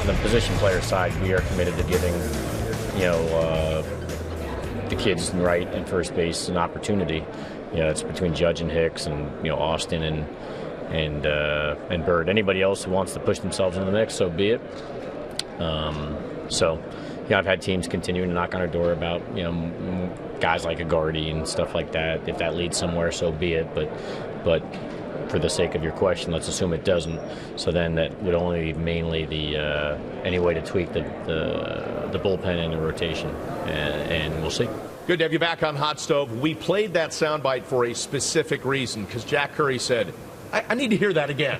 on the position player side, we are committed to giving, the kids right at first base an opportunity. It's between Judge and Hicks, and Austin and Bird. Anybody else who wants to push themselves into the mix, so be it. I've had teams continuing to knock on our door about guys like Agardi and stuff like that. If that leads somewhere, so be it. But for the sake of your question, let's assume it doesn't. So then that would only be mainly the any way to tweak the bullpen and the rotation, and we'll see. Good to have you back on Hot Stove. We played that soundbite for a specific reason, because Jack Curry said, I need to hear that again.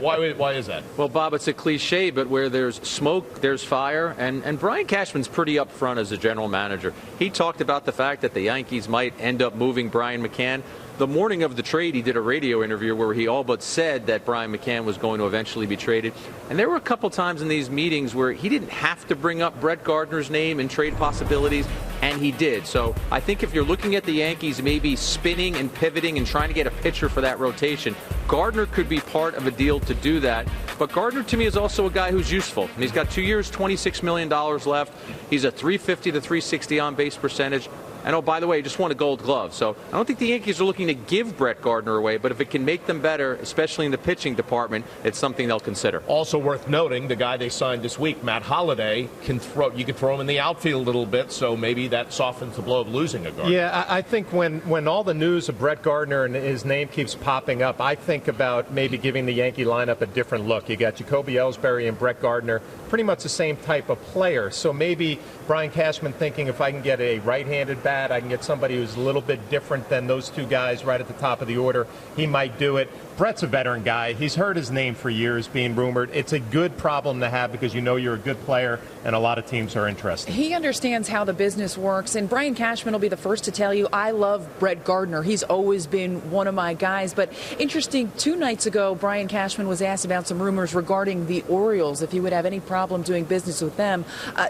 Why is that? Well, Bob, it's a cliche, but where there's smoke, there's fire. And Brian Cashman's pretty upfront as a general manager. He talked about the fact that the Yankees might end up moving Brian McCann. The morning of the trade, he did a radio interview where he all but said that Brian McCann was going to eventually be traded. And there were a couple times in these meetings where he didn't have to bring up Brett Gardner's name and trade possibilities, and he did. So I think if you're looking at the Yankees maybe spinning and pivoting and trying to get a pitcher for that rotation, Gardner could be part of a deal to do that. But Gardner, to me, is also a guy who's useful. And he's got 2 years, $26 million left. He's a .350 to .360 on-base percentage. And, oh, by the way, he just won a Gold Glove. So I don't think the Yankees are looking to give Brett Gardner away, but if it can make them better, especially in the pitching department, it's something they'll consider. Also worth noting, the guy they signed this week, Matt Holliday, you can throw him in the outfield a little bit, so maybe that softens the blow of losing a Gardner. Yeah, I think when all the news of Brett Gardner and his name keeps popping up, I think about maybe giving the Yankee lineup a different look. You got Jacoby Ellsbury and Brett Gardner, pretty much the same type of player. So maybe Brian Cashman thinking, if I can get a right-handed bat, I can get somebody who's a little bit different than those two guys right at the top of the order, he might do it. Brett's a veteran guy. He's heard his name for years being rumored. It's a good problem to have because you're a good player and a lot of teams are interested. He understands how the business works, and Brian Cashman will be the first to tell you, I love Brett Gardner. He's always been one of my guys. But interesting, 2 nights ago, Brian Cashman was asked about some rumors regarding the Orioles, if he would have any problem doing business with them.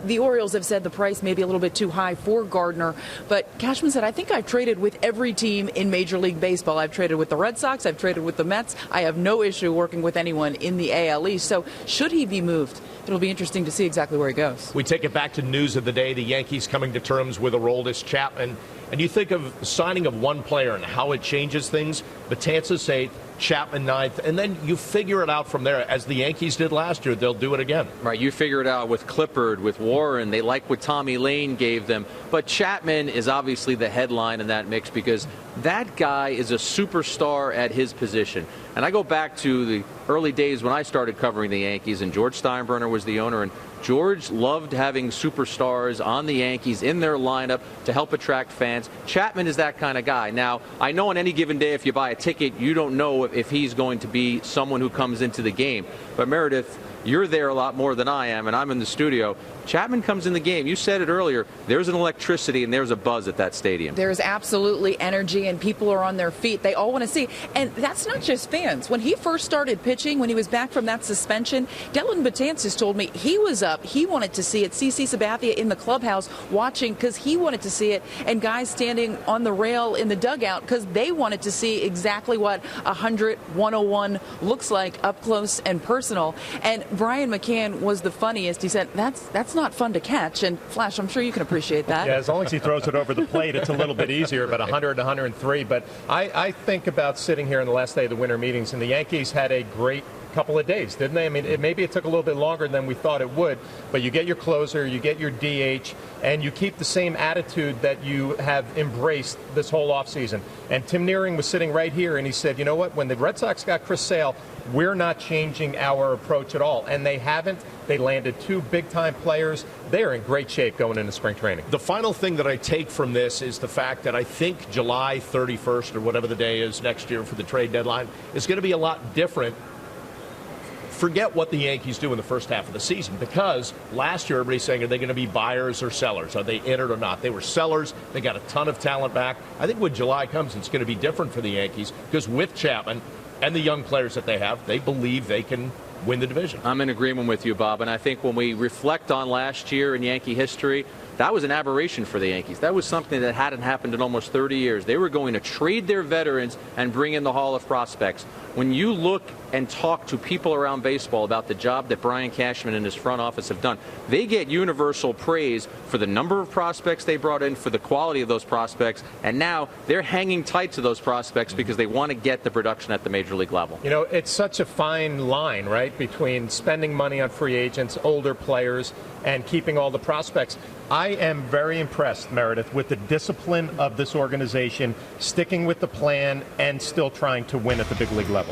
The Orioles have said the price may be a little bit too high for Gardner, but Cashman said, I think I've traded with every team in Major League Baseball. I've traded with the Red Sox, I've traded with the Mets. I have no issue working with anyone in the AL East. So should he be moved, it'll be interesting to see exactly where he goes. We take it back to news of the day, the Yankees coming to terms with Aroldis Chapman. And you think of signing of one player and how it changes things. Betances 8th, Chapman 9th, and then you figure it out from there. As the Yankees did last year, they'll do it again. Right, you figure it out with Clippard, with Warren. They like what Tommy Lane gave them. But Chapman is obviously the headline in that mix because that guy is a superstar at his position. And I go back to the early days when I started covering the Yankees, and George Steinbrenner was the owner, and George loved having superstars on the Yankees in their lineup to help attract fans. Chapman is that kind of guy. Now, I know on any given day if you buy a ticket, you don't know if he's going to be someone who comes into the game. But Meredith, you're there a lot more than I am, and I'm in the studio. Chapman comes in the game. You said it earlier. There's an electricity and there's a buzz at that stadium. There's absolutely energy, and people are on their feet. They all want to see. And that's not just fans. When he first started pitching, when he was back from that suspension, Dylan Betances told me he was up. He wanted to see it. CC Sabathia in the clubhouse watching because he wanted to see it, and guys standing on the rail in the dugout because they wanted to see exactly what 100-101 looks like up close and personal. And Brian McCann was the funniest. He said, that's not fun to catch. And Flash, I'm sure you can appreciate that. Yeah, as long as he throws it over the plate, it's a little bit easier, but 100, 103. But I think about sitting here in the last day of the winter meetings, and the Yankees had a great couple of days, didn't they? I mean, maybe it took a little bit longer than we thought it would, but you get your closer, you get your DH, and you keep the same attitude that you have embraced this whole offseason. And Tim Neering was sitting right here, and he said, you know what, when the Red Sox got Chris Sale, we're not changing our approach at all. And they haven't. They landed 2 big-time players. They're in great shape going into spring training. The final thing that I take from this is the fact that I think July 31st or whatever the day is next year for the trade deadline is going to be a lot different. Forget what the Yankees do in the first half of the season, because last year everybody's saying, are they going to be buyers or sellers? Are they in it or not? They were sellers. They got a ton of talent back. I think when July comes, it's going to be different for the Yankees, because with Chapman and the young players that they have, they believe they can win the division. I'm in agreement with you, Bob, and I think when we reflect on last year in Yankee history, that was an aberration for the Yankees. That was something that hadn't happened in almost 30 years. They were going to trade their veterans and bring in the Hall of Prospects. when you look and talk to people around baseball about the job that Brian Cashman and his front office have done, they get universal praise for the number of prospects they brought in, for the quality of those prospects, and now they're hanging tight to those prospects because they want to get the production at the major league level. You know, it's such a fine line, right, between spending money on free agents, older players, and keeping all the prospects. I am very impressed, Meredith, with the discipline of this organization, sticking with the plan and still trying to win at the big league level.